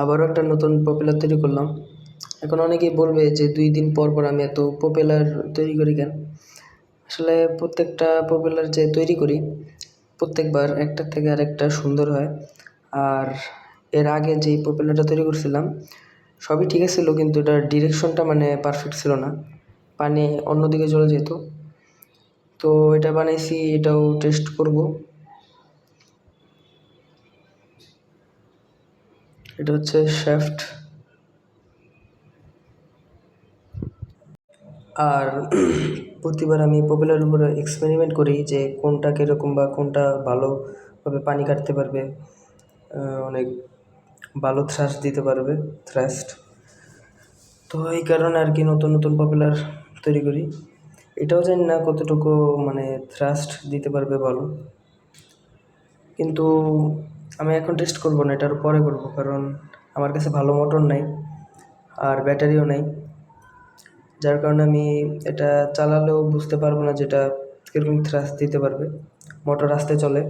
আবারও একটা নতুন পপুলার তৈরি করলাম। এখন অনেকেই বলবে যে 2 দিন পর পর আমি এত পপুলার তৈরি করি কেন? আসলে প্রত্যেকটা পপুলার যে তৈরি করি প্রত্যেকবার একটার থেকে আরেকটা সুন্দর হয়। আর এর আগে যেই পপুলারটা তৈরি করছিলাম সবই ঠিক ছিল, কিন্তু এটার ডিরেকশনটা মানে পারফেক্ট ছিল না, পানি অন্যদিকে চলে যেত। তো এটা বানাইছি, এটাও টেস্ট করব। এটা হচ্ছে শ্যাফট। আর প্রতিবার আমি পপুলার উপরে এক্সপেরিমেন্ট করি যে কোনটা কীরকম বা কোনটা ভালোভাবে পানি কাটতে পারবে, অনেক ভালো থ্রাস্ট দিতে পারবে, থ্রাস্ট। তো এই কারণে আর কি নতুন নতুন পপুলার তৈরি করি। এটাও জানি না কতটুকু মানে থ্রাস্ট দিতে পারবে ভালো, কিন্তু আমি এখন টেস্ট করব না, এটার পরে করব, কারণ আমার কাছে ভালো মোটর নাই আর ব্যাটারিও নাই। যার কারণে আমি এটা চালালেও বুঝতে পারবো না যেটা কীরকম থ্রাস্ট দিতে পারবে। মোটর আস্তে চলে।